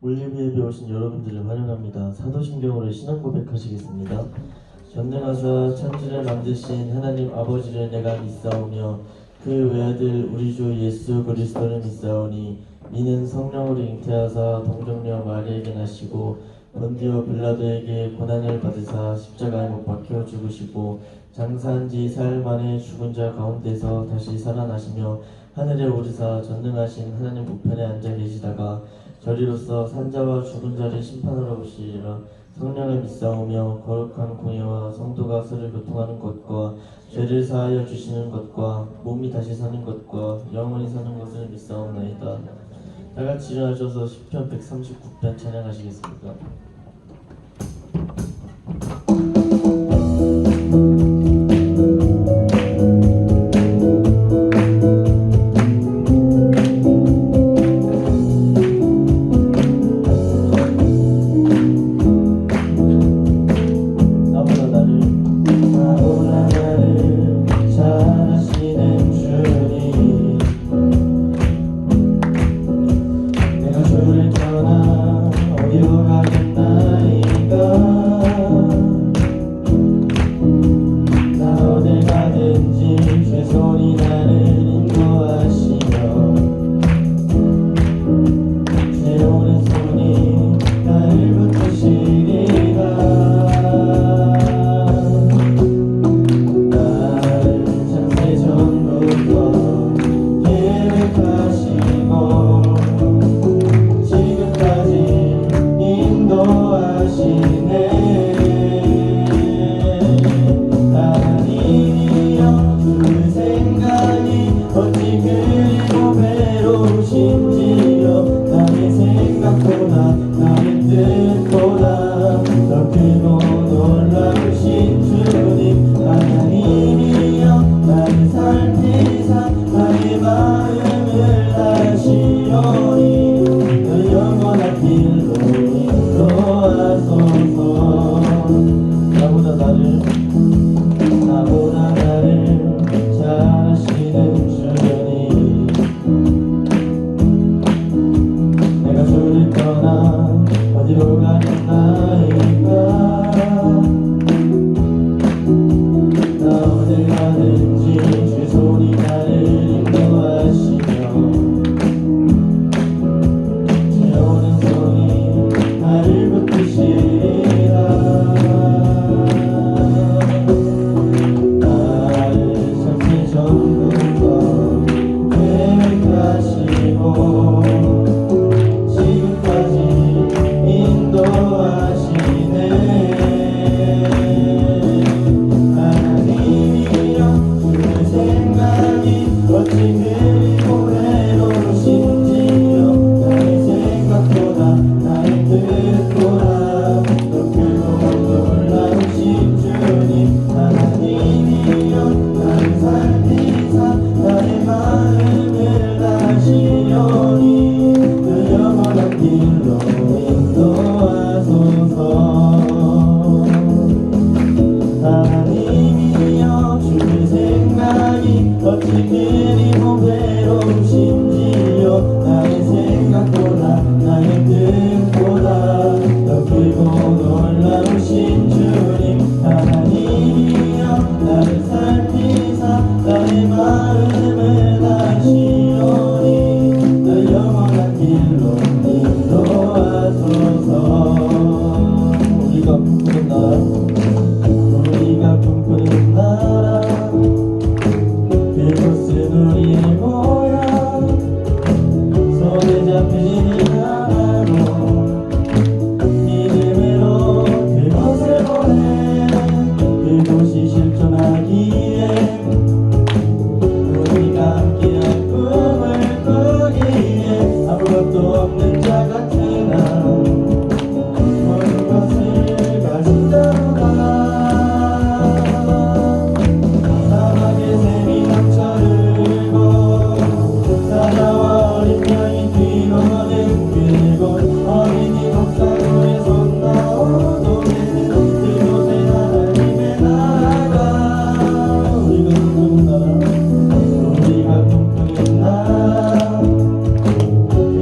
올리브 예배 오신 여러분들을 환영합니다. 사도신경으로 신앙 고백하시겠습니다. 전능하사 천지를 만드신 하나님 아버지를 내가 믿사오며 그 외아들 우리 주 예수 그리스도를 믿사오니 이는 성령으로 잉태하사 동정녀 마리에게 나시고 본디오 빌라도에게 고난을 받으사 십자가에 못 박혀 죽으시고 장사한 지 사흘 만에 죽은 자 가운데서 다시 살아나시며 하늘에 오르사 전능하신 하나님 우편에 앉아 계시다가 저리로서 산자와 죽은 자를 심판하러 오시리라. 성령을 믿사오며 거룩한 공예와 성도가 서로 교통하는 것과 죄를 사하여 주시는 것과 몸이 다시 사는 것과 영원히 사는 것을 믿사옵나이다. 다같이 일어나셔서 시편 139편 찬양하시겠습니다.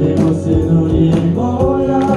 그곳은 우리의 고향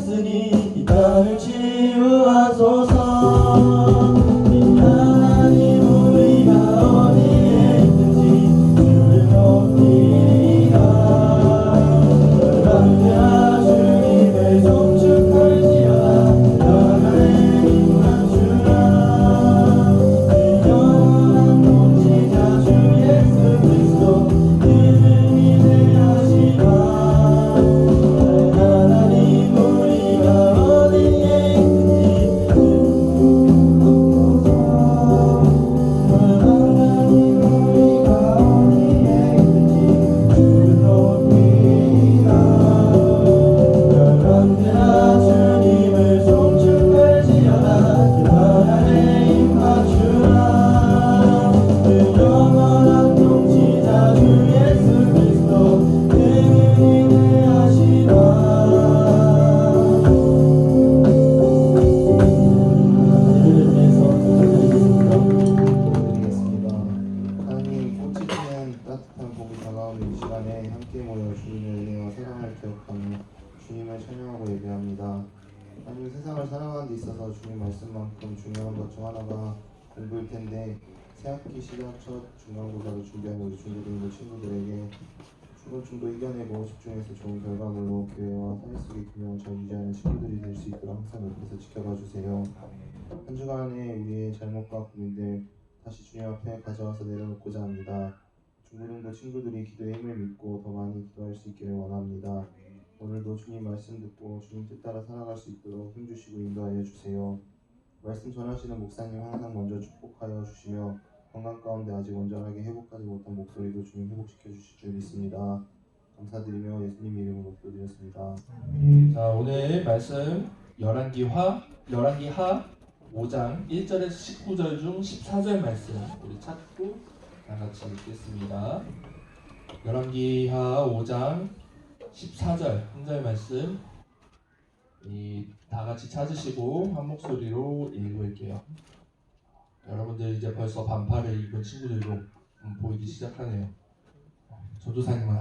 있으니 이 땅을 치유하소서. 하나님 우리가 어디에 있든지 주를 높이리라. 열방과 주님을 송축할지어다. 영원의 힘만 주라. 그 영원한 통치자 주 예수 그리스도 그는 위대하시다. 하나님 우리가 어디에 있든지 하나님 우리가 어디에 있든지 주를 높이리라. 열방들아 주님을 송축할지어다. 그 나라의 힘 맞추라. 그 영원한 통치자 주 예수 그리스도 그는 위대하시다. 예배를 위해서 기도드리겠습니다. 드리겠습니다. 하나님, 꽃이 피는 따뜻한 봄이 다가오는 이 시간에 함께 모여 주님의 은혜와 사랑을 기억하며 주님을 찬양하고 예배합니다. 하나님, 세상을 살아가는 데 있어서 주님 말씀만큼 중요한 것 중 하나가 공부일 텐데 새학기 시작 첫 중간고사를 준비하는 우리 중고등부 친구들에게 중고중도 이겨내고 집중해서 좋은 결과물로 교회와 사회 속의 균형을 잘 유지하는 친구들이 될 수 있도록 항상 옆에서 지켜봐 주세요. 한 주간의 우리의 잘못과 고민들 다시 주님 앞에 가져와서 내려놓고자 합니다. 중고등부 친구들이 기도의 힘을 믿고 더 많이 기도할 수 있기를 원합니다. 오늘도 주님 말씀 듣고 주님 뜻 따라 살아갈 수 있도록 힘주시고 인도하여 주세요. 말씀 전하시는 목사님 항상 먼저 축복하여 주시며 건강 가운데 아직 온전하게 회복하지 못한 목소리도 주님 회복시켜 주실 줄 믿습니다. 감사드리며 예수님 이름으로 기도드렸습니다. 자, 오늘 말씀 열왕기하 5장 1절에서 19절 중 14절 말씀 우리 찾고 다 같이 읽겠습니다. 열왕기하 5장 14절 한 절 말씀 다 같이 찾으시고 한 목소리로 읽을게요. 여러분들 이제 벌써 반팔을 입은 친구들도 보이기 시작하네요. 전도사님은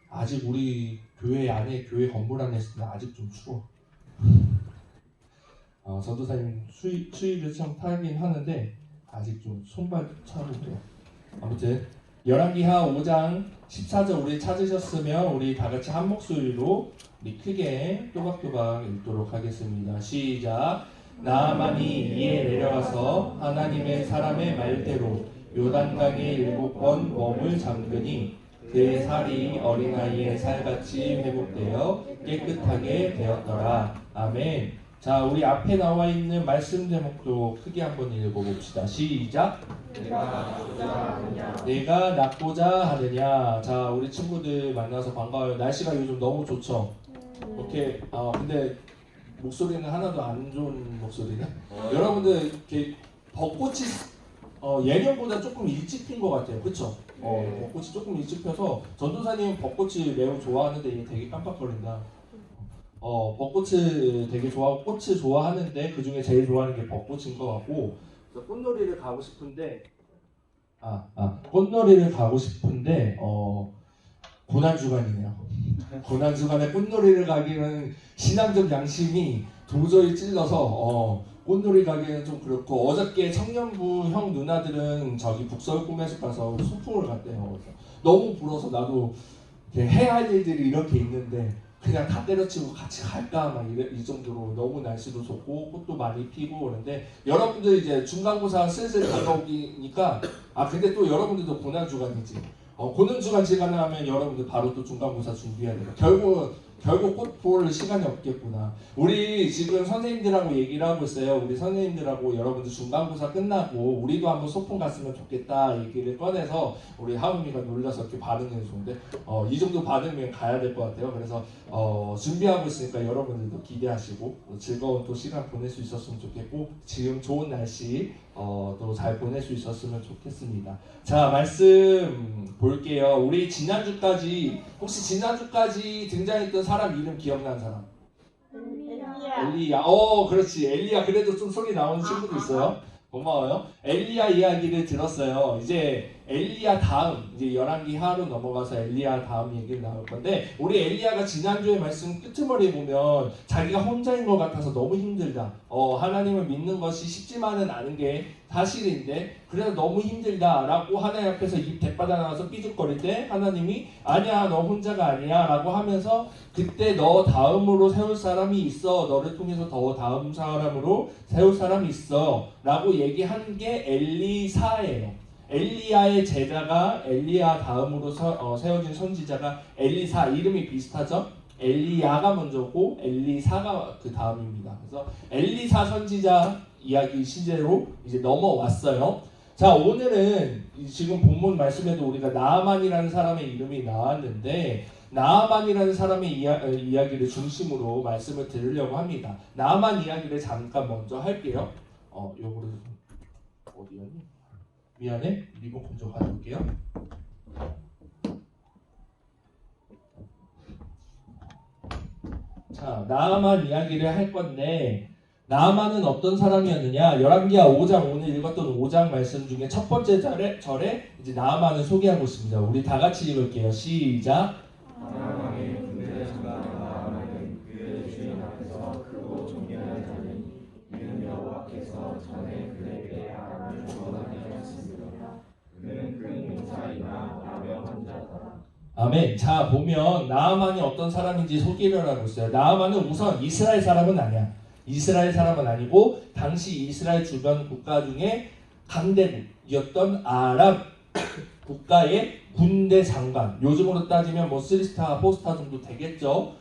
아직 우리 교회 안에 교회 건물 안에 있으면 아직 좀 추워. 전도사님 추위를 참 타긴 하는데 아직 좀 손발 차고 그래요. 아무튼 열왕기하 5장 14절 우리 찾으셨으면 우리 다 같이 한 목소리로 우리 크게 또박또박 읽도록 하겠습니다. 시작. 나아만이 이에 내려가서 하나님의 사람의 말대로 요단강에 7번 몸을 잠그니 그의 살이 어린아이의 살같이 회복되어 깨끗하게 되었더라. 아멘. 자, 우리 앞에 나와 있는 말씀 제목도 크게 한번 읽어봅시다. 시작. 내가 낫고자 하느냐. 자, 우리 친구들 만나서 반가워요. 날씨가 요즘 너무 좋죠. 이렇게 근데 목소리는 하나도 안 좋은 목소리네. 여러분들 이렇게 벚꽃이 예년보다 조금 일찍 핀 것 같아요. 그렇죠? 벚꽃이 조금 일찍 펴서 전도사님 벚꽃이 매우 좋아하는데 이게 되게 깜빡거린다. 벚꽃을 되게 좋아하고 꽃을 좋아하는데 그 중에 제일 좋아하는 게 벚꽃인 것 같고, 그래서 꽃놀이를 가고 싶은데 꽃놀이를 가고 싶은데 고난 주간이네요. 고난 주간에 꽃놀이를 가기는 신앙적 양심이 도저히 찔러서 꽃놀이 가기는 좀 그렇고, 어저께 청년부 형 누나들은 저기 북서울 꿈에서 가서 소풍을 갔대요. 그래서 너무 부러워서 나도 해야 할 일들이 이렇게 있는데 그냥 다 때려치고 같이 갈까 막 이 정도로 너무 날씨도 좋고 꽃도 많이 피고 그런데, 여러분들 이제 중간고사 슬슬 다가오기니까 근데 또 여러분들도 고난주간이지. 고난주간 지나면 여러분들 바로 또 중간고사 준비해야 돼요. 결국 꽃 볼 시간이 없겠구나. 우리 지금 선생님들하고 얘기를 하고 있어요. 우리 선생님들하고 여러분들 중간고사 끝나고 우리도 한번 소풍 갔으면 좋겠다 얘기를 꺼내서 우리 하은이가 놀라서 이렇게 반응해 주는데 이 정도 반응이면 가야 될 것 같아요. 그래서 준비하고 있으니까 여러분들도 기대하시고 즐거운 또 시간 보낼 수 있었으면 좋겠고, 지금 좋은 날씨 또 잘 보낼 수 있었으면 좋겠습니다. 자, 말씀 볼게요. 우리 지난주까지 혹시 지난주까지 등장했던 사람 이름 기억나는 사람? 엘리야. 그렇지. 엘리야. 그래도 좀 소리 나오는 친구도 있어요. 고마워요. 엘리야 이야기를 들었어요. 이제 엘리야 다음 이제 열왕기 하로 넘어가서 엘리야 다음 얘기를 나올 건데 우리 엘리야가 지난주에 말씀 끄트머리에 보면 자기가 혼자인 것 같아서 너무 힘들다. 하나님을 믿는 것이 쉽지만은 않은 게 사실인데 그래서 너무 힘들다라고 하나님 앞에서 입 대받아 나와서 삐죽거릴 때 하나님이 아니야 너 혼자가 아니야 라고 하면서 그때 너 다음으로 세울 사람이 있어 너를 통해서 더 다음 사람으로 세울 사람이 있어 라고 얘기한 게 엘리사예요. 엘리야의 제자가 엘리야 다음으로 세워진 선지자가 엘리사 이름이 비슷하죠? 엘리야가 먼저고 엘리사가 그 다음입니다. 그래서 엘리사 선지자 이야기 시제로 이제 넘어왔어요. 자 오늘은 지금 본문 말씀에도 우리가 나아만이라는 사람의 이름이 나왔는데 나아만이라는 사람의 이야기를 중심으로 말씀을 들으려고 합니다. 나아만 이야기를 잠깐 먼저 할게요. 요거를 어디였니? 미안해. 리모컨 좀 가져올게요. 자, 나아만 이야기를 할 건데 나아만은 어떤 사람이었느냐? 열왕기하 5장 오늘 읽었던 5장 말씀 중에 첫 번째 절에 이제 나아만을 소개하고 있습니다. 우리 다 같이 읽을게요. 시작. 나아만의 군대장과 나아만은 그의 주인 앞에서 크고 존귀한 자니 이는 여호와께서 전에 그에게 아람을 구원하게 하셨습니다. 그는 큰 용사이나 나병 환자더라. 아멘. 자 보면 나아만이 어떤 사람인지 소개를 하고 있어요. 나아만은 우선 이스라엘 사람은 아니야. 이스라엘 사람은 아니고 당시 이스라엘 주변 국가 중에 강대국이었던 아람 국가의 군대 장관. 요즘으로 따지면 뭐 3스타, 4스타 정도 되겠죠.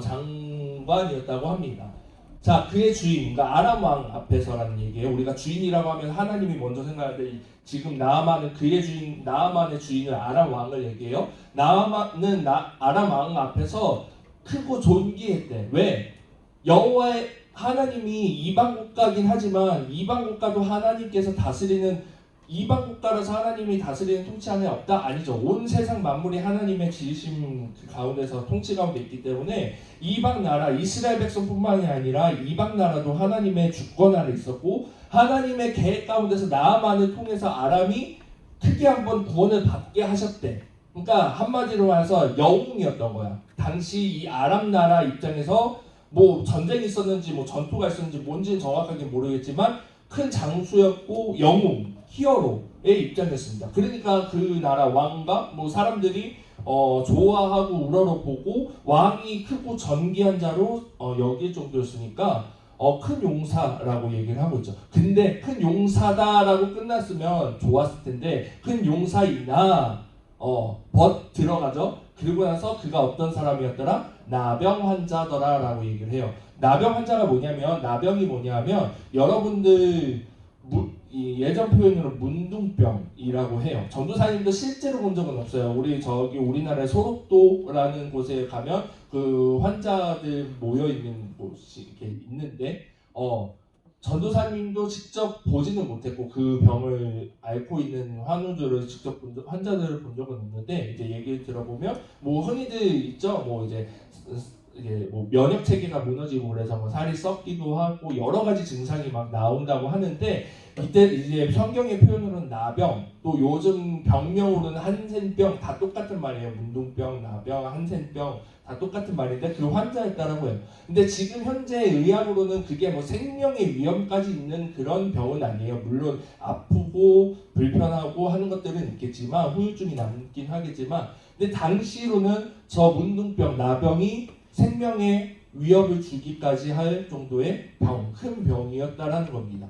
장관이었다고 합니다. 자 그의 주인, 그러니까 아람 왕 앞에서라는 얘기예요. 우리가 주인이라고 하면 하나님이 먼저 생각하는데 지금 나아만은 그의 주인, 나아만의 주인을 아람 왕을 얘기해요. 나아만은 아람 왕 앞에서 크고 존귀했대. 왜? 여호와의 하나님이 이방 국가긴 하지만 이방 국가도 하나님께서 다스리는 이방 국가라서 하나님이 다스리는 통치 안에 없다? 아니죠. 온 세상 만물이 하나님의 지으심 가운데서 통치 가운데 있기 때문에 이방 나라 이스라엘 백성뿐만이 아니라 이방 나라도 하나님의 주권 아래 있었고 하나님의 계획 가운데서 나아만을 통해서 아람이 크게 한번 구원을 받게 하셨대. 그러니까 한마디로 해서 영웅이었던 거야. 당시 이 아람 나라 입장에서 뭐 전쟁이 있었는지 뭐 전투가 있었는지 뭔지는 정확하게 모르겠지만 큰 장수였고 영웅, 히어로의 입장이었습니다. 그러니까 그 나라 왕과 뭐 사람들이 좋아하고 우러러보고 왕이 크고 전귀한 자로 여길 정도였으니까 큰 용사라고 얘기를 하고 있죠. 근데 큰 용사다라고 끝났으면 좋았을 텐데 큰 용사이나 들어가죠. 그리고 나서 그가 어떤 사람이었더라? 나병 환자더라라고 얘기를 해요. 나병 환자가 뭐냐면 나병이 뭐냐면 여러분들 이 예전 표현으로 문둥병이라고 해요. 전도사님도 실제로 본 적은 없어요. 우리나라의 소록도라는 곳에 가면 그 환자들 모여 있는 곳이 이렇게 있는데 전도사님도 직접 보지는 못했고 그 병을 앓고 있는 환자들을 본 적은 없는데 이제 얘기를 들어보면 뭐 흔히들 있죠. 뭐 이제 뭐 면역 체계가 무너지고 그래서 뭐 살이 썩기도 하고 여러 가지 증상이 막 나온다고 하는데 이때 이제 성경의 표현으로는 나병 또 요즘 병명으로는 한센병 다 똑같은 말이에요. 문둥병, 나병, 한센병 다 똑같은 말인데 그 환자였다라고 해요. 근데 지금 현재 의학으로는 그게 뭐 생명의 위험까지 있는 그런 병은 아니에요. 물론 아프고 불편하고 하는 것들은 있겠지만 후유증이 남긴 하겠지만 근데 당시로는 저 문둥병, 나병이 생명의 위협을 주기까지 할 정도의 큰 병이었다라는 겁니다.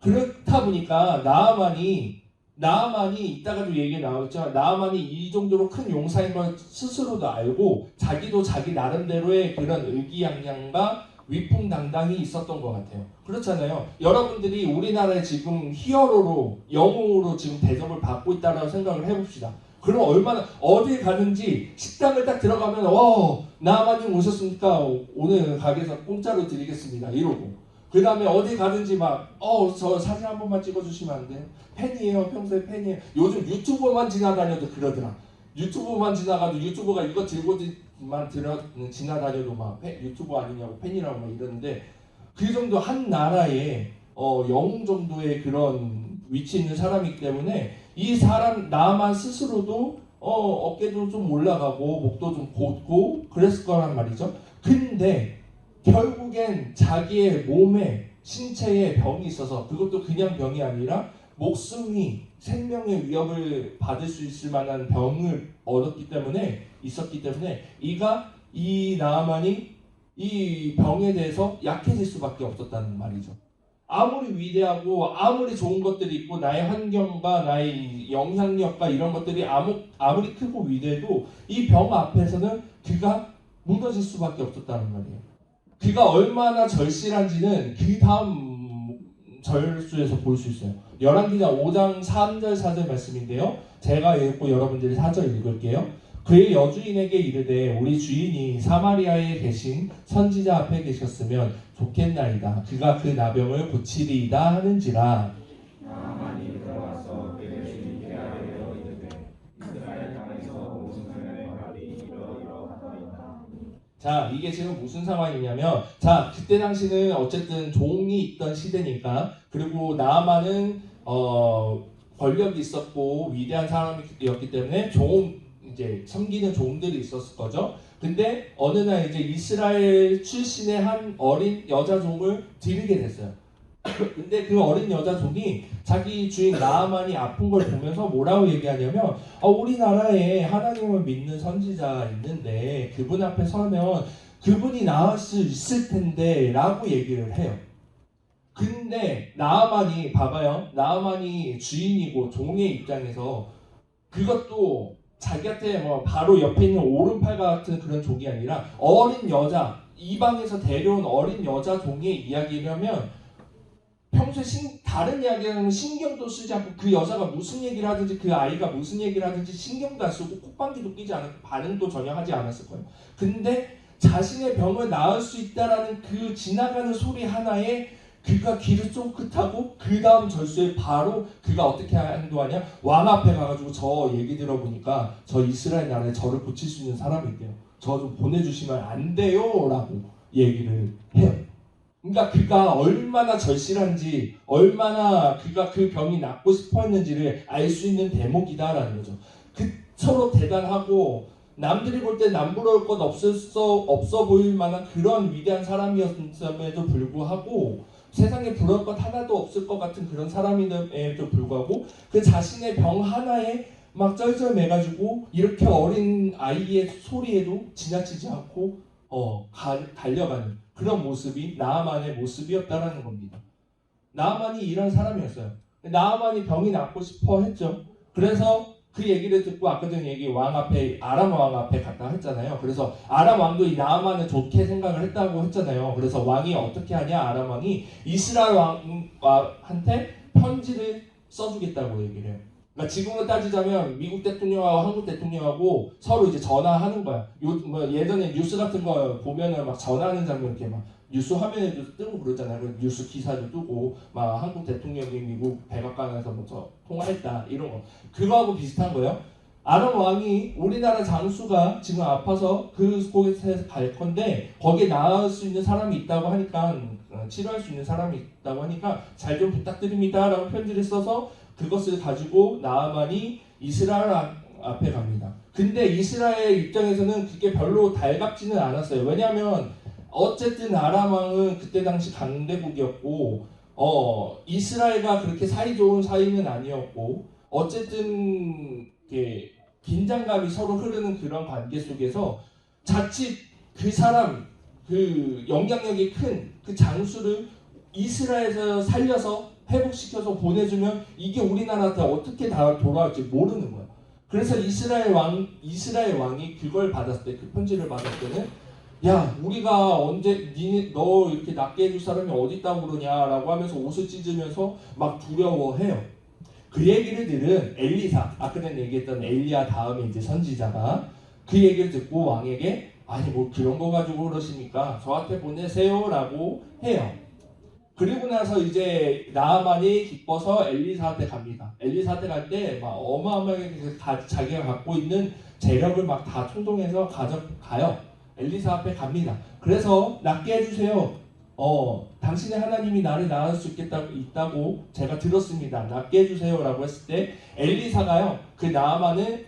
그렇다 보니까 나아만이 이따가도 얘기 나오겠지만 나아만이 이 정도로 큰 용사인 걸 스스로도 알고 자기도 자기 나름대로의 그런 의기양양과 위풍당당이 있었던 것 같아요. 그렇잖아요. 여러분들이 우리나라에 지금 히어로로 영웅으로 지금 대접을 받고 있다라고 생각을 해봅시다. 그럼 얼마나 어딜 가든지 식당을 딱 들어가면 나아만님 오셨습니까? 오늘 가게에서 공짜로 드리겠습니다. 이러고 그 다음에 어디 가든지 저 사진 한 번만 찍어주시면 안 돼요? 팬이에요. 평소에 팬이에요. 요즘 유튜버만 지나다녀도 그러더라. 유튜버만 지나가도 유튜버가 이거 들고만 지나다녀도 유튜버 아니냐고 팬이라고 막 이러는데 그 정도 한 나라에 영웅 정도의 그런 위치 있는 사람이기 때문에 이 사람 나만 스스로도 어깨도 좀 올라가고 목도 좀 곧고 그랬을 거란 말이죠. 근데 결국엔 자기의 몸에 신체에 병이 있어서 그것도 그냥 병이 아니라 목숨이 생명의 위협을 받을 수 있을 만한 병을 있었기 때문에 이 나아만이 이 병에 대해서 약해질 수밖에 없었다는 말이죠. 아무리 위대하고 아무리 좋은 것들이 있고 나의 환경과 나의 영향력과 이런 것들이 아무리 크고 위대해도 이 병 앞에서는 그가 무너질 수밖에 없었다는 말이에요. 그가 얼마나 절실한지는 그 다음 절수에서 볼 수 있어요. 열왕기상 5장 3절 4절 말씀인데요. 제가 읽고 여러분들이 4절 읽을게요. 그의 여주인에게 이르되 우리 주인이 사마리아에 계신 선지자 앞에 계셨으면 좋겠나이다. 그가 그 나병을 고치리이다 하는지라. 나만이 들어가서 그의 주인께 아뢰어 이르되 이스라엘 땅에서 무슨 사람의 말이 이러이러하더이다. 자, 이게 지금 무슨 상황이냐면, 자, 그때 당시는 어쨌든 종이 있던 시대니까, 그리고 나아만은 권력이 있었고 위대한 사람이었기 때문에 이제 섬기는 종들이 있었을 거죠. 근데 어느 날 이제 이스라엘 출신의 한 어린 여자 종을 드리게 됐어요. 근데 그 어린 여자 종이 자기 주인 나아만이 아픈 걸 보면서 뭐라고 얘기하냐면, 우리나라에 하나님을 믿는 선지자 있는데 그분 앞에 서면 그분이 나을 수 있을 텐데 라고 얘기를 해요. 근데 나아만이 봐봐요. 나아만이 주인이고 종의 입장에서 그것도 자기한테 뭐 바로 옆에 있는 오른팔 같은 그런 종이 아니라 어린 여자, 이방에서 데려온 어린 여자 종의 이야기라면 평소에 다른 이야기하면 신경도 쓰지 않고 그 여자가 무슨 얘기를 하든지 그 아이가 무슨 얘기를 하든지 신경도 안 쓰고 콧방귀도 끼지 않고 반응도 전혀 하지 않았을 거예요. 근데 자신의 병을 나을 수 있다라는 그 지나가는 소리 하나에 그가 귀를 쫑긋하고 그 다음 절수에 바로 그가 어떻게 행동하냐, 왕 앞에 가가지고 저 얘기 들어보니까 저 이스라엘 나라에 저를 고칠 수 있는 사람이 있대요. 저 좀 보내주시면 안 돼요 라고 얘기를 해요. 그러니까 그가 얼마나 절실한지, 얼마나 그가 그 병이 낫고 싶어 했는지를 알 수 있는 대목이다라는 거죠. 서로 대단하고 남들이 볼 때 남부러울 것 없어 보일 만한 그런 위대한 사람이었음에도 불구하고, 세상에 부러울 것 하나도 없을 것 같은 그런 사람임에도 불구하고 그 자신의 병 하나에 막 쩔쩔매가지고 이렇게 어린 아이의 소리에도 지나치지 않고 달려가는 그런 모습이 나아만의 모습이었다라는 겁니다. 나아만이 이런 사람이었어요. 나아만이 병이 낫고 싶어 했죠. 그래서 그 얘기를 듣고 아까 전에 얘기 아람 왕 앞에 갔다 했잖아요. 그래서 아람 왕도 이 나아만을 좋게 생각을 했다고 했잖아요. 그래서 왕이 어떻게 하냐, 아람 왕이 이스라엘 왕한테 편지를 써주겠다고 얘기를 해요. 그러니까 지금으로 따지자면 미국 대통령하고 한국 대통령하고 서로 이제 전화하는 거야. 예전에 뉴스 같은 거 보면은 막 전화하는 장면 이렇게 막 뉴스 화면에도 뜨고 그러잖아요. 뉴스 기사도 뜨고 막 한국 대통령이 미국 백악관에서 뭐 통화했다 이런 거. 그거하고 비슷한 거예요. 아람 왕이 우리나라 장수가 지금 아파서 그곳에 갈 건데 거기에 나을 수 있는 사람이 있다고 하니까, 치료할 수 있는 사람이 있다고 하니까 잘 좀 부탁드립니다 라고 편지를 써서 그것을 가지고 나아만이 이스라엘 앞에 갑니다. 근데 이스라엘 입장에서는 그게 별로 달갑지는 않았어요. 왜냐하면 어쨌든 아람 왕은 그때 당시 강대국이었고 이스라엘과 그렇게 사이 좋은 사이는 아니었고, 어쨌든 긴장감이 서로 흐르는 그런 관계 속에서 자칫 그 사람, 그 영향력이 큰 그 장수를 이스라엘에서 살려서 회복시켜서 보내주면 이게 우리나라한테 어떻게 다 돌아올지 모르는 거야. 그래서 이스라엘 왕이 그걸 받았을 때, 그 편지를 받았을 때는, 야, 우리가 언제 너 이렇게 낫게 해줄 사람이 어디 있다고 그러냐라고 하면서 옷을 찢으면서 막 두려워해요. 그 얘기를 들은 엘리사, 아까 전에 얘기했던 엘리야 다음에 이제 선지자가 그 얘기를 듣고 왕에게, 아니 뭐 그런 거 가지고 그러십니까? 저한테 보내세요라고 해요. 그리고 나서 이제 나아만이 기뻐서 엘리사한테 갑니다. 엘리사한테 갈 때 막 어마어마하게 자기가 갖고 있는 재력을 막 다 총동해서 가져가요. 엘리사 앞에 갑니다. 그래서 낫게 해주세요. 당신의 하나님이 나를 낳을 수 있다고 제가 들었습니다. 낫게 해주세요라고 했을 때 엘리사가요 그 나아만을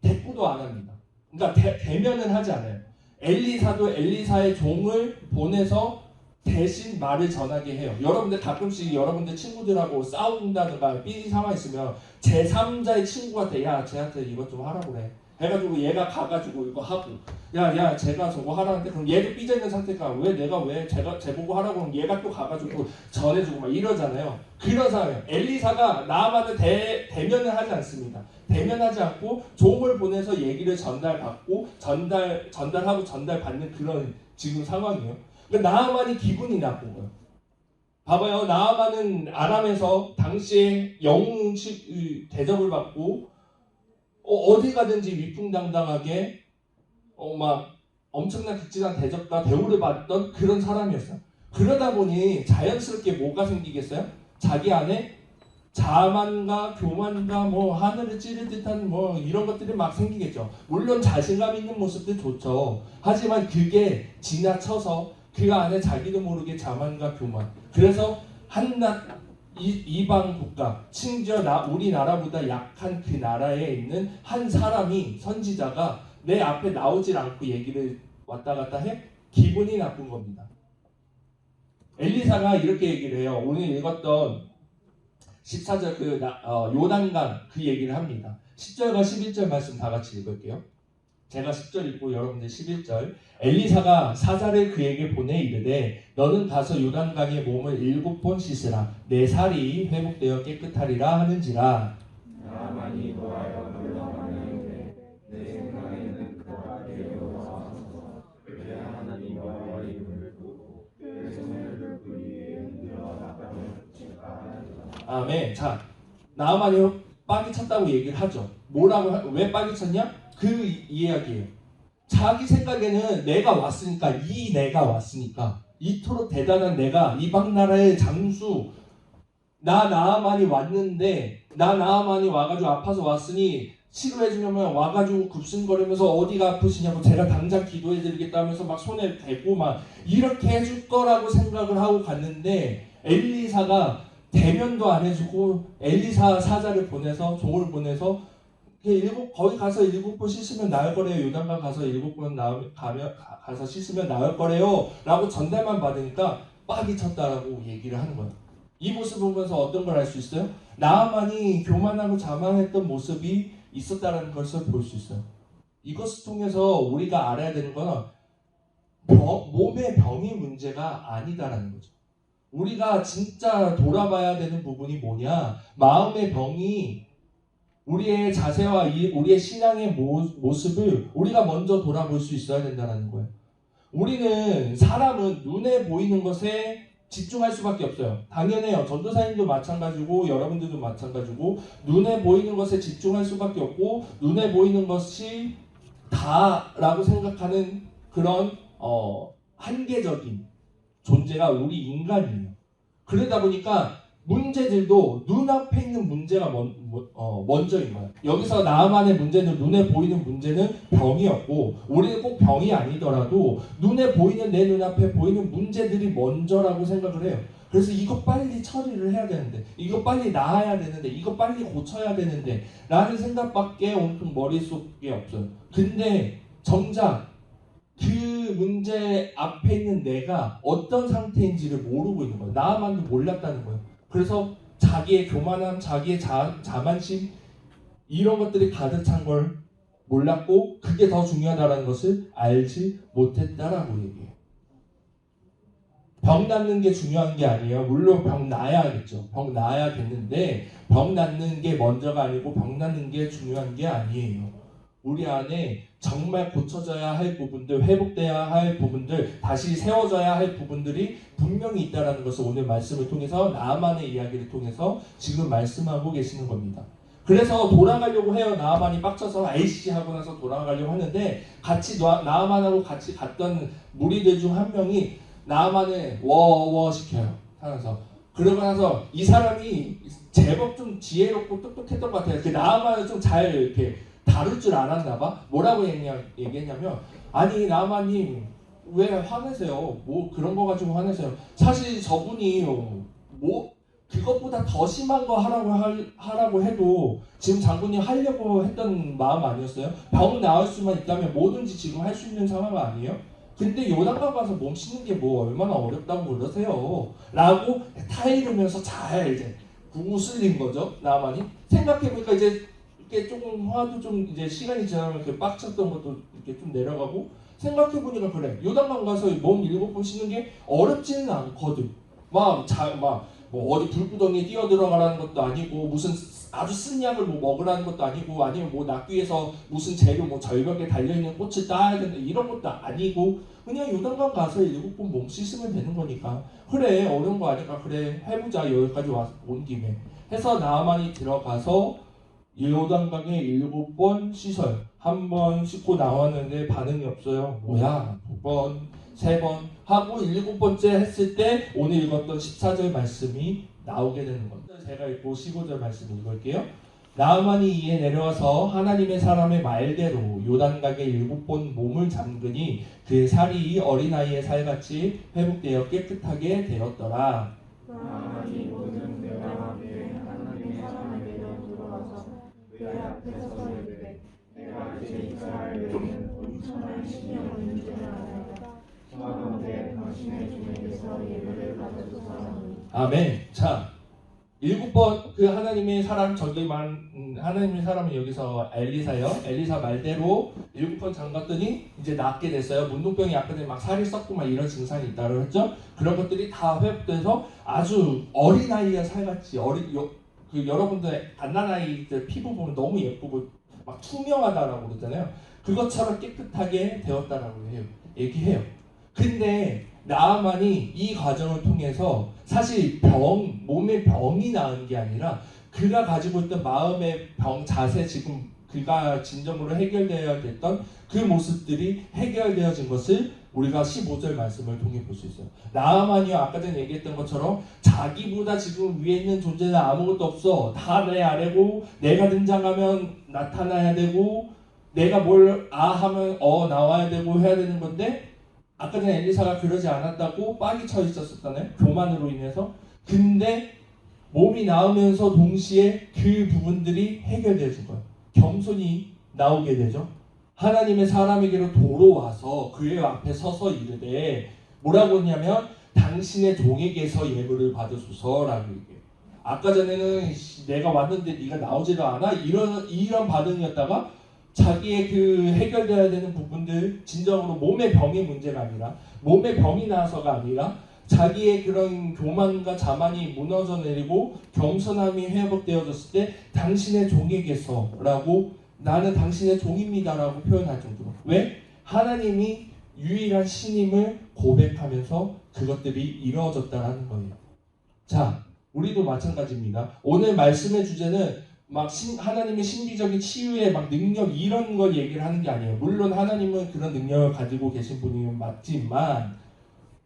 대꾸도 안 합니다. 그러니까 대면은 하지 않아요. 엘리사도 엘리사의 종을 보내서 대신 말을 전하게 해요. 여러분들 가끔씩 여러분들 친구들하고 싸운다든가 삐진 상황 있으면 제3자의 친구한테 야 쟤한테 이것 좀 하라고 그래 해가지고 얘가 가가지고 이거 하고 야 제가 저거 하라는데 그럼 얘도 삐져있는 상태가 왜 제가 쟤보고 하라고 하면 얘가 또 가가지고 전해주고 막 이러잖아요. 그런 상황이에요. 엘리사가 나아만을 대면을 하지 않습니다. 대면하지 않고 종을 보내서 얘기를 전달받고 전달하고 전달받는 그런 지금 상황이에요. 그러니까 나아만이 기분이 나쁜 거예요. 봐봐요. 나아만은 아람에서 당시에 영웅 대접을 받고 어디 가든지 위풍당당하게 막 엄청난 극진한 대접과 대우를 받던 그런 사람이었어요. 그러다 보니 자연스럽게 뭐가 생기겠어요? 자기 안에 자만과 교만과 뭐 하늘을 찌를 듯한 뭐 이런 것들이 막 생기겠죠. 물론 자신감 있는 모습도 좋죠. 하지만 그게 지나쳐서 그 안에 자기도 모르게 자만과 교만. 그래서 한낱 이방 국가, 심지어 우리나라보다 약한 그 나라에 있는 한 사람이 선지자가 내 앞에 나오질 않고 얘기를 왔다 갔다 해? 기분이 나쁜 겁니다. 엘리사가 이렇게 얘기를 해요. 오늘 읽었던 14절 요단강 그 얘기를 합니다. 10절과 11절 말씀 다 같이 읽을게요. 제가 10절 읽고 여러분들 11절. 엘리사가 사자를 그에게 보내 이르되 너는 가서 요단강에 몸을 7번 씻으라. 내 살이 회복되어 깨끗하리라 하는지라. 나만이 노하여 물러가는데 내 생각에는 그가 되어와서 내 하나님과 이름을 두고 내 손을 그 위에 흔들어 나가면 질까하리라. 아멘. 자, 나아만이 빡이 쳤다고 얘기를 하죠. 왜 빡이 쳤냐? 그 이야기예요. 자기 생각에는 내가 왔으니까 이토록 대단한 내가 이방 나라의 장수 나아만이 왔는데 나아만이 와가지고 아파서 왔으니 치료해주려면 와가지고 굽신거리면서 어디가 아프시냐고 제가 당장 기도해드리겠다 하면서 막 손에 대고 막 이렇게 해줄 거라고 생각을 하고 갔는데 엘리사가 대면도 안 해주고 엘리사 사자를 보내서 종을 보내서 거기 가서 7번 씻으면 나을 거래요. 요단강 가서 7번 가서 씻으면 나을 거래요. 라고 전달만 받으니까 빡이 쳤다라고 얘기를 하는 거예요. 이 모습 보면서 어떤 걸 알 수 있어요? 나아만이 교만하고 자만했던 모습이 있었다는 것을 볼 수 있어요. 이것을 통해서 우리가 알아야 되는 건 몸의 병이 문제가 아니다라는 거죠. 우리가 진짜 돌아봐야 되는 부분이 뭐냐? 마음의 병이 우리의 자세와 우리의 신앙의 모습을 우리가 먼저 돌아볼 수 있어야 된다는 거예요. 사람은 눈에 보이는 것에 집중할 수밖에 없어요. 당연해요. 전도사님도 마찬가지고 여러분들도 마찬가지고 눈에 보이는 것에 집중할 수밖에 없고 눈에 보이는 것이 다라고 생각하는 그런 한계적인 존재가 우리 인간이에요. 그러다 보니까 문제들도 눈앞에 있는 문제가 먼저인 거예요. 여기서 나만의 문제는 눈에 보이는 문제는 병이었고 우리는 꼭 병이 아니더라도 눈에 보이는 내 눈앞에 보이는 문제들이 먼저라고 생각을 해요. 그래서 이거 빨리 처리를 해야 되는데 이거 빨리 나아야 되는데 이거 빨리 고쳐야 되는데 라는 생각밖에 온통 머릿속에 없어요. 근데 정작 그 문제 앞에 있는 내가 어떤 상태인지를 모르고 있는 거예요. 나만도 몰랐다는 거예요. 그래서 자기의 교만함, 자기의 자만심 이런 것들이 가득 찬 걸 몰랐고 그게 더 중요하다는 것을 알지 못했다라고 얘기해요. 병 낫는 게 중요한 게 아니에요. 물론 병 나아야겠죠. 병 나아야겠는데 병 낫는 게 먼저가 아니고 병 낫는 게 중요한 게 아니에요. 우리 안에 정말 고쳐져야 할 부분들, 회복돼야 할 부분들, 다시 세워져야 할 부분들이 분명히 있다는 것을 오늘 말씀을 통해서 나아만의 이야기를 통해서 지금 말씀하고 계시는 겁니다. 그래서 돌아가려고 해요. 나아만이 빡쳐서 아이씨 하고 나서 돌아가려고 하는데 같이 나아만하고 같이 갔던 무리들 중 한 명이 나아만을 워워 시켜요. 하면서 그러고 나서 이 사람이 제법 좀 지혜롭고 똑똑했던 것 같아요. 그 나아만을 좀 잘 이렇게 다룰 줄 알았나 봐. 뭐라고 얘기했냐면 아니 나아만님 왜 화내세요? 뭐 그런 거 가지고 화내세요? 사실 저분이 뭐 그것보다 더 심한 거 하라고 해도 지금 장군이 하려고 했던 마음 아니었어요? 병 나을 수만 있다면 뭐든지 지금 할 수 있는 상황 아니에요? 근데 요단강 가서 몸 씻는 게 뭐 얼마나 어렵다고 그러세요? 라고 타이르면서 잘 이제 구슬린 거죠. 나만이 생각해보니까 이제 이렇게 조금 화도 좀 이제 시간이 지나면 이렇게 빡쳤던 것도 이렇게 좀 내려가고 생각해보니까 그래. 요단강 가서 몸 7번 씻는 게 어렵지는 않거든. 뭐 어디 불구덩이에 뛰어 들어가라는 것도 아니고 무슨 아주 쓴 약을 뭐 먹으라는 것도 아니고 아니면 뭐 낫기 위해서 무슨 재료 뭐 절벽에 달려있는 꽃을 따야 된다 이런 것도 아니고 그냥 요단강 가서 7번 몸 씻으면 되는 거니까 그래 어려운 거 아니까 그래 해보자 여기까지 온 김에 해서 나만이 들어가서 요단강에 7번 씻어요. 한 번 씻고 나왔는데 반응이 없어요. 뭐야 2번 3번 하고 7번째 했을 때 오늘 읽었던 14절 말씀이 나오게 되는 겁니다. 제가 읽고 15절 말씀 읽을게요. 나아만이 이에 내려와서 하나님의 사람의 말대로 요단강에 7번 몸을 잠그니 그의 살이 어린아이의 살같이 회복되어 깨끗하게 되었더라. 나아만이 모든 내가 함께 하나님의 사람에게로 들어와서 그의 앞에 서서 이르되 내가 이제 이스라엘에게는 온천한 신이 없는 줄을 알아야 청하건대 당신의 종에게서 예배를 받아소서 하니. 아멘. 자 7번 그 하나님의 사람 하나님의 사람은 여기서 엘리사요. 엘리사 말대로 7번 잠갔더니 이제 낫게 됐어요. 문둥병이 아까 전에 막 살이 썩고 막 이런 증상이 있다고 했죠. 그런 것들이 다 회복돼서 아주 어린아이의 살같이 여러분들 갓난아이들 피부 보면 너무 예쁘고 막 투명하다라고 그러잖아요. 그것처럼 깨끗하게 되었다라고 얘기해요. 근데 나아만이 이 과정을 통해서 사실 몸의 병이 나은 게 아니라 그가 가지고 있던 마음의 병 자세 지금 그가 진정으로 해결되어야 됐던 그 모습들이 해결되어진 것을 우리가 15절 말씀을 통해 볼 수 있어요. 나아만이요 아까 전에 얘기했던 것처럼 자기보다 지금 위에 있는 존재는 아무것도 없어. 다 내 아래고 내가 등장하면 나타나야 되고 내가 뭘 하면 나와야 되고 해야 되는 건데 아까 전에 엘리사가 그러지 않았다고 빡이 쳐 있었잖아요. 교만으로 인해서. 근데 몸이 나오면서 동시에 그 부분들이 해결되어진 거예요. 겸손이 나오게 되죠. 하나님의 사람에게로 돌아와서 그의 앞에 서서 이르되 뭐라고 했냐면 당신의 종에게서 예물을 받으소서라고 얘기해요. 아까 전에는 내가 왔는데 네가 나오지도 않아? 이런 반응이었다가 자기의 그 해결되어야 되는 부분들 진정으로 몸의 병의 문제가 아니라 몸의 병이 나서가 아니라 자기의 그런 교만과 자만이 무너져 내리고 겸손함이 회복되어졌을 때 당신의 종에게서라고 나는 당신의 종입니다라고 표현할 정도로 왜? 하나님이 유일한 신임을 고백하면서 그것들이 이루어졌다라는 거예요. 자, 우리도 마찬가지입니다. 오늘 말씀의 주제는 하나님의 신비적인 치유의 능력 이런 걸 얘기를 하는 게 아니에요. 물론 하나님은 그런 능력을 가지고 계신 분이면 맞지만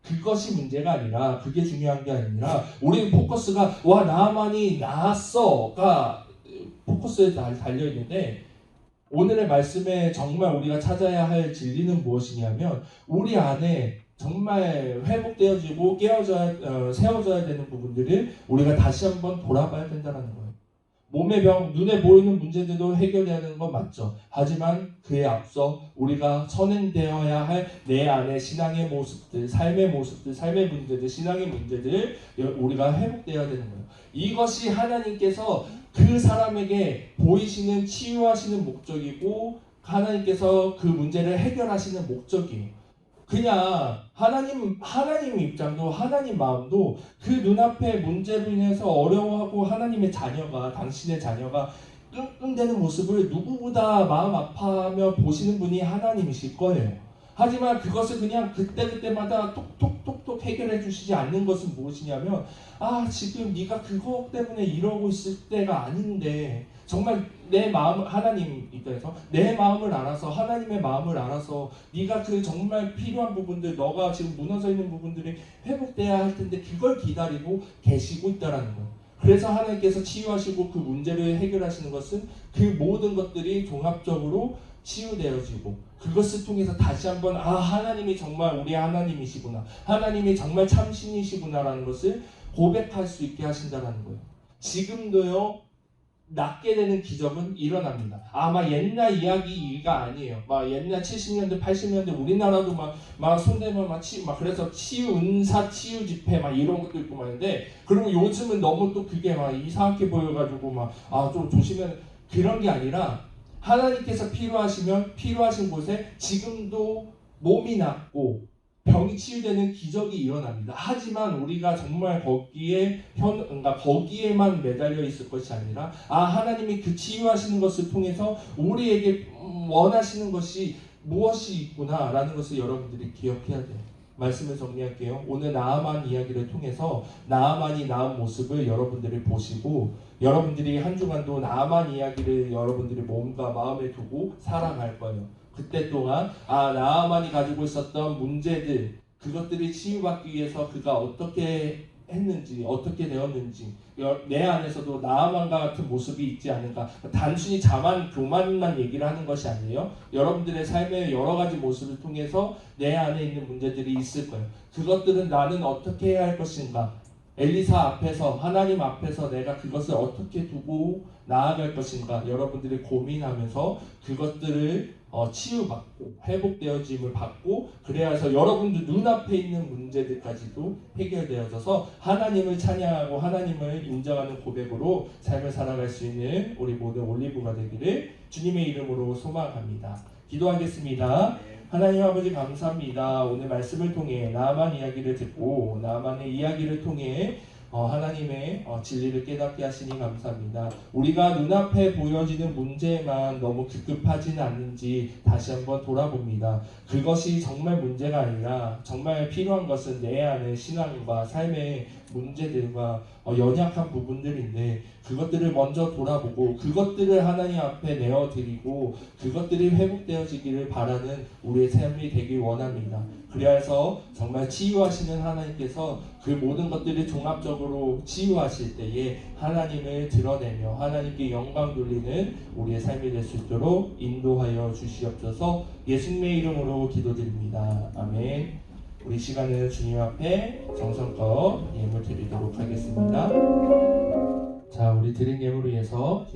그것이 문제가 아니라 그게 중요한 게 아니라 우리는 포커스가 와 나만이 나았어가 포커스에 달려있는데 오늘의 말씀에 정말 우리가 찾아야 할 진리는 무엇이냐면 우리 안에 정말 회복되어지고 세워져야 되는 부분들을 우리가 다시 한번 돌아봐야 된다는 거예요. 몸의 병, 눈에 보이는 문제들도 해결해야 되는 건 맞죠. 하지만 그에 앞서 우리가 선행되어야 할 내 안의 신앙의 모습들, 삶의 모습들, 삶의 문제들, 신앙의 문제들 우리가 회복되어야 되는 거예요. 이것이 하나님께서 그 사람에게 보이시는 치유하시는 목적이고 하나님께서 그 문제를 해결하시는 목적이에요. 그냥 하나님 입장도 하나님 마음도 그 눈앞에 문제로 인해서 어려워하고 하나님의 자녀가 당신의 자녀가 끙끙대는 모습을 누구보다 마음 아파하며 보시는 분이 하나님이실 거예요. 하지만 그것을 그냥 그때마다 톡톡톡톡 해결해 주시지 않는 것은 무엇이냐면 지금 네가 그것 때문에 이러고 있을 때가 아닌데 정말 내 마음 하나님 입장에서 내 마음을 알아서 하나님의 마음을 알아서 네가 그 정말 필요한 부분들 너가 지금 무너져 있는 부분들이 회복돼야 할 텐데 그걸 기다리고 계시고 있다라는 거예요. 그래서 하나님께서 치유하시고 그 문제를 해결하시는 것은 그 모든 것들이 종합적으로 치유되어지고 그것을 통해서 다시 한번 하나님이 정말 우리 하나님이시구나, 하나님이 정말 참신이시구나라는 것을 고백할 수 있게 하신다는 거예요. 지금도요 낫게 되는 기적은 일어납니다. 아마 옛날 이야기가 아니에요. 막 옛날 70년대 80년대 우리나라도 막 손대면 막 그래서 치유 은사 치유 집회 막 이런 것도 있고 말인데, 그리고 요즘은 너무 또 그게 막 이상하게 보여가지고 막 좀 조심해, 그런 게 아니라 하나님께서 필요하시면 필요하신 곳에 지금도 몸이 낫고 병이 치유되는 기적이 일어납니다. 하지만 우리가 정말 그러니까 거기에만 매달려 있을 것이 아니라 하나님이 그 치유하시는 것을 통해서 우리에게 원하시는 것이 무엇이 있구나라는 것을 여러분들이 기억해야 돼요. 말씀을 정리할게요. 오늘 나아만 이야기를 통해서 나아만이 나은 모습을 여러분들이 보시고, 여러분들이 한 주간도 나아만 이야기를 여러분들이 몸과 마음에 두고 살아갈 거예요. 그때 동안 나아만이 가지고 있었던 문제들, 그것들이 치유받기 위해서 그가 어떻게 했는지, 어떻게 되었는지, 내 안에서도 나아만과 같은 모습이 있지 않은가. 단순히 교만만 얘기를 하는 것이 아니에요. 여러분들의 삶의 여러 가지 모습을 통해서 내 안에 있는 문제들이 있을 거예요. 그것들은 나는 어떻게 해야 할 것인가, 엘리사 앞에서, 하나님 앞에서 내가 그것을 어떻게 두고 나아갈 것인가, 여러분들이 고민하면서 그것들을 치유받고 회복되어짐을 받고, 그래야 해서 여러분들 눈앞에 있는 문제들까지도 해결되어져서 하나님을 찬양하고 하나님을 인정하는 고백으로 삶을 살아갈 수 있는 우리 모든 올리브가 되기를 주님의 이름으로 소망합니다. 기도하겠습니다. 하나님 아버지 감사합니다. 오늘 말씀을 통해 나아만 이야기를 듣고 나아만의 이야기를 통해 하나님의 진리를 깨닫게 하시니 감사합니다. 우리가 눈앞에 보여지는 문제만 너무 급급하지는 않는지 다시 한번 돌아봅니다. 그것이 정말 문제가 아니라 정말 필요한 것은 내 안의 신앙과 삶의 문제들과 연약한 부분들인데, 그것들을 먼저 돌아보고 그것들을 하나님 앞에 내어드리고 그것들이 회복되어지기를 바라는 우리의 삶이 되길 원합니다. 그래야 해서 정말 치유하시는 하나님께서 그 모든 것들을 종합적으로 치유하실 때에 하나님을 드러내며 하나님께 영광 돌리는 우리의 삶이 될 수 있도록 인도하여 주시옵소서. 예수님의 이름으로 기도드립니다. 아멘. 우리 시간을 주님 앞에 정성껏 예물 드리도록 하겠습니다. 자, 우리 드린 예물을 위해서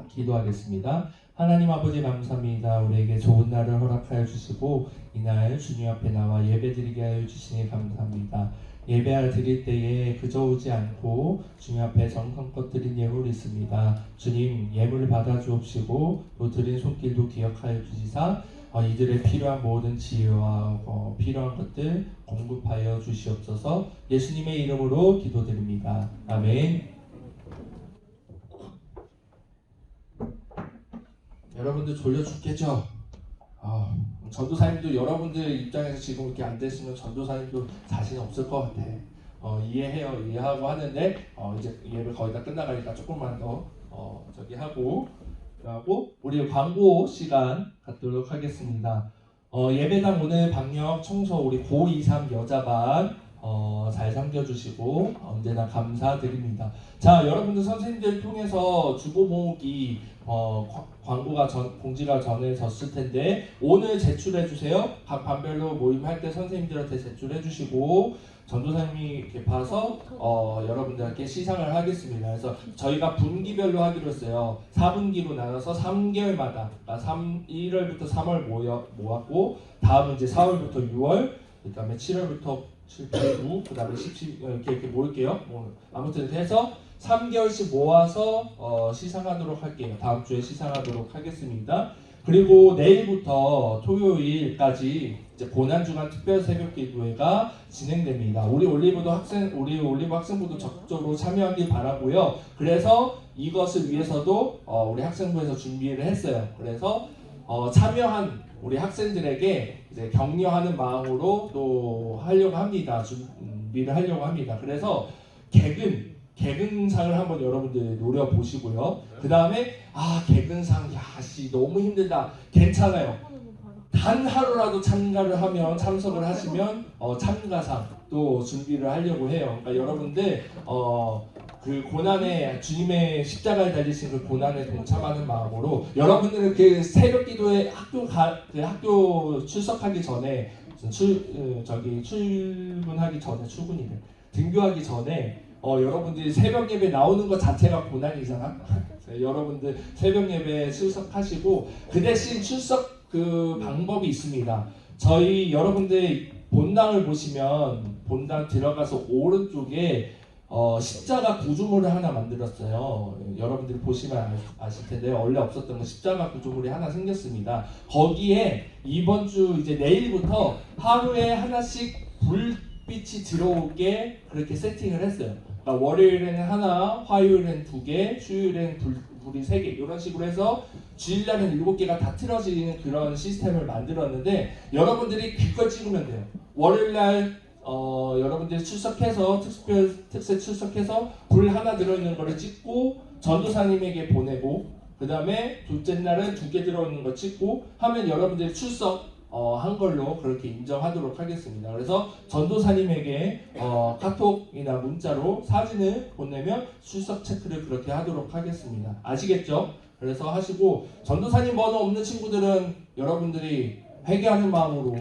기도하겠습니다. 하나님 아버지 감사합니다. 우리에게 좋은 날을 허락하여 주시고 이날 주님 앞에 나와 예배드리게 하여 주시니 감사합니다. 예배 드릴 때에 그저 오지 않고 주님 앞에 정성껏 드린 예물이 있습니다. 주님, 예물을 받아 주옵시고 또 드린 손길도 기억하여 주시사 이들의 필요한 모든 지혜와 필요한 것들 공급하여 주시옵소서. 예수님의 이름으로 기도드립니다. 아멘. 여러분들 졸려 죽겠죠? 전도사님도 여러분들 입장에서 지금 이렇게 안 됐으면 전도사님도 자신 없을 것 같아. 이해하고 하는데 이제 예배 거의 다 끝나가니까 조금만 더 하고 우리 광고 시간 갖도록 하겠습니다. 예배당 오늘 방역 청소 우리 고2, 3 여자반 잘 섬겨주시고 언제나 감사드립니다. 자, 여러분들 선생님들 통해서 주보 모으기 광고가 공지가 전해졌을 텐데 오늘 제출해 주세요. 각 반별로 모임할 때 선생님들한테 제출해 주시고 전도사님이 이렇게 봐서 여러분들께 시상을 하겠습니다. 그래서 저희가 분기별로 하기로 했어요. 4분기로 나눠서 3개월마다 1월부터 3월 모았고, 다음은 이제 4월부터 6월, 그 다음에 7월부터 7, 8, 9, 그 다음에 10 이렇게 모을게요. 아무튼 해서 3개월씩 모아서 시상하도록 할게요. 다음 주에 시상하도록 하겠습니다. 그리고 내일부터 토요일까지 이제 고난주간 특별 새벽 기도회가 진행됩니다. 우리 올리브 학생부도 적극적으로 참여하길 바라고요. 그래서 이것을 위해서도 우리 학생부에서 준비를 했어요. 그래서 참여한 우리 학생들에게 이제 격려하는 마음으로 또 하려고 합니다. 준비를 하려고 합니다. 그래서 개근상을 한번 여러분들 노려보시고요. 그 다음에 개근상 너무 힘들다. 괜찮아요. 단 하루라도 참석을 하시면 참가상 또 준비를 하려고 해요. 그러니까 여러분들 그 고난에 주님의 십자가에 달리신 그 고난에 동참하는 마음으로 여러분들은 그 새벽 기도에 학교 출석하기 전에 출근하기 전에 출근이래 등교하기 전에 여러분들이 새벽 예배 나오는 것 자체가 고난이잖아. 여러분들 새벽 예배 출석하시고 그 대신 출석 그 방법이 있습니다. 저희 여러분들 본당을 보시면 본당 들어가서 오른쪽에 십자가 구조물을 하나 만들었어요. 여러분들이 보시면 아실 텐데 원래 없었던 거 십자가 구조물이 하나 생겼습니다. 거기에 이번 주 이제 내일부터 하루에 하나씩 불빛이 들어오게 그렇게 세팅을 했어요. 그러니까 월요일에는 하나, 화요일엔 2개, 수요일엔 불이 3개 이런 식으로 해서 주일날은 7개가 다 틀어지는 그런 시스템을 만들었는데 여러분들이 그걸 찍으면 돼요. 월요일날 여러분들이 출석해서 특세 출석해서 불 하나 들어있는 거를 찍고 전도사님에게 보내고 그 다음에 둘째 날은 2개 들어있는 거 찍고 하면 여러분들이 출석 한 걸로 그렇게 인정하도록 하겠습니다. 그래서 전도사님에게 카톡이나 문자로 사진을 보내면 출석 체크를 그렇게 하도록 하겠습니다. 아시겠죠? 그래서 하시고 전도사님 번호 없는 친구들은 여러분들이 회개하는 마음으로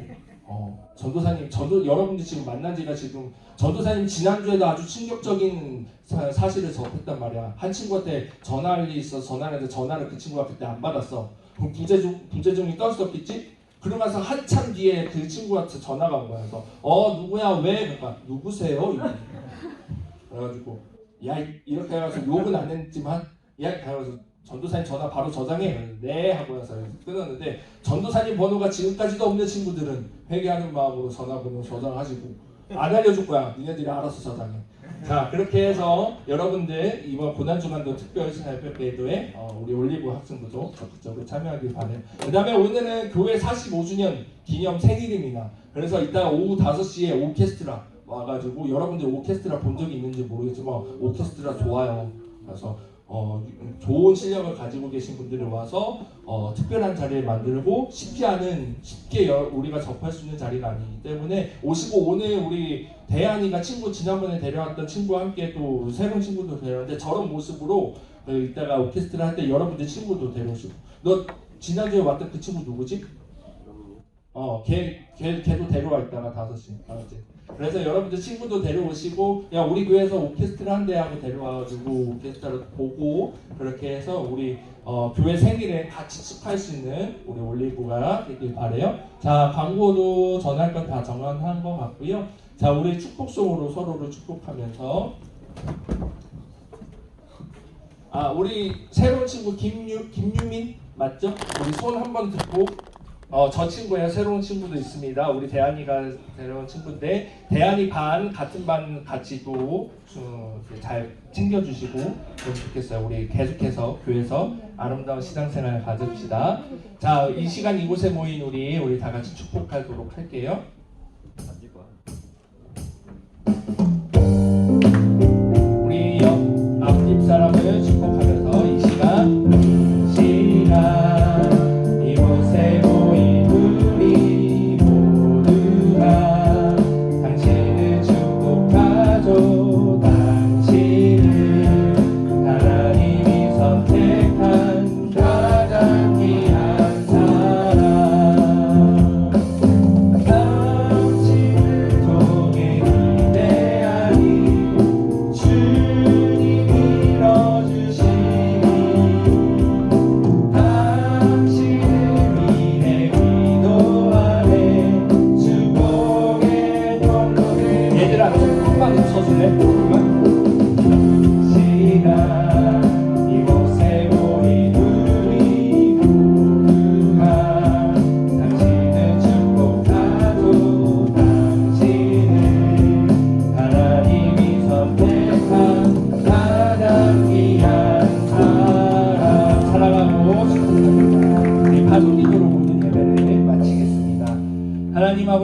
전도사님 여러분들 지금 만난 지가 지금 전도사님 지난주에도 아주 충격적인 사실을 접했단 말이야. 한 친구한테 전화할 일이 있어서 전화를 했는데 전화를 그 친구가 그때 안 받았어. 그럼 부재중이 떴었겠지? 그러면서 한참 뒤에 그 친구한테 전화가 온 거야. 그래서 누구야 왜? 그러니까 누구세요? 그래가지고 야 이렇게 해가지고 욕은 안 했지만 야 그래가지고 전도사님 전화 바로 저장해. 네 하고 나서 끊었는데 전도사님 번호가 지금까지도 없는 친구들은 회개하는 마음으로 전화번호 저장하시고 안 알려줄 거야. 니네들이 알아서 저장해. 자 그렇게 해서 여러분들 이번 고난주간도 특별 새벽 기도에 우리 올리브 학생부도 적극적으로 참여하길 바래요. 그 다음에 오늘은 교회 45주년 기념 생일입니다. 그래서 이따 오후 5시에 오케스트라 와가지고 여러분들 오케스트라 본 적이 있는지 모르겠지만 오케스트라 좋아요. 그래서 좋은 실력을 가지고 계신 분들이 와서 특별한 자리를 만들고 쉽게 우리가 접할 수 있는 자리가 아니기 때문에 오시고 오늘 우리 대한이가 친구 지난번에 데려왔던 친구와 함께 또 새로운 친구도 데려왔는데 저런 모습으로 이따가 오케스트라 할 때 여러분들 친구도 데려오시고 너 지난주에 왔던 그 친구 누구지? 걔도 데려와 있다가 5시 알았지? 그래서 여러분들 친구도 데려오시고 야 우리 교회에서 오케스트라 한대 하고 데려와가지고 오케스트라를 보고 그렇게 해서 우리 교회 생일에 같이 축하할 수 있는 우리 올리브가 되길 바래요. 자 광고도 전할 건 다 정한 것 같고요. 자 우리 축복송으로 서로를 축복하면서 우리 새로운 친구 김유민 맞죠? 우리 손 한번 듣고 저 친구예요. 새로운 친구도 있습니다. 우리 대한이가 새로운 친구인데 대한이 같은 반 같이 또 잘 챙겨주시고 그럼 좋겠어요. 우리 계속해서 교회에서 아름다운 신앙생활 가집시다. 자, 이 시간 이곳에 모인 우리 다 같이 축복하도록 할게요. 우리 옆 앞집 사람을 축복하면서 이 시간 이곳에 모인 우리 모두가 당신을 축복하죠. 당신을 하나님이 선택한 가장 귀한 사람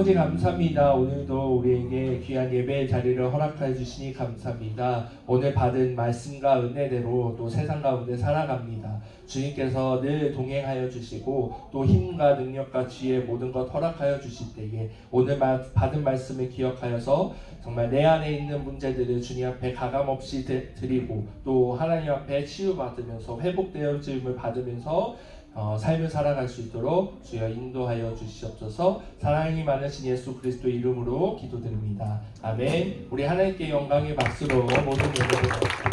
아버지 감사합니다. 오늘도 우리에게 귀한 예배의 자리를 허락해 주시니 감사합니다. 오늘 받은 말씀과 은혜대로 또 세상 가운데 살아갑니다. 주님께서 늘 동행하여 주시고 또 힘과 능력과 지혜 모든 것 허락하여 주실 때에 오늘 받은 말씀을 기억하여서 정말 내 안에 있는 문제들을 주님 앞에 가감없이 드리고 또 하나님 앞에 치유받으면서 회복되어짐을 받으면서 삶을 살아갈 수 있도록 주여 인도하여 주시옵소서. 사랑이 많으신 예수 그리스도 이름으로 기도드립니다. 아멘. 우리 하나님께 영광의 박수로 모든 예배를 드립니다.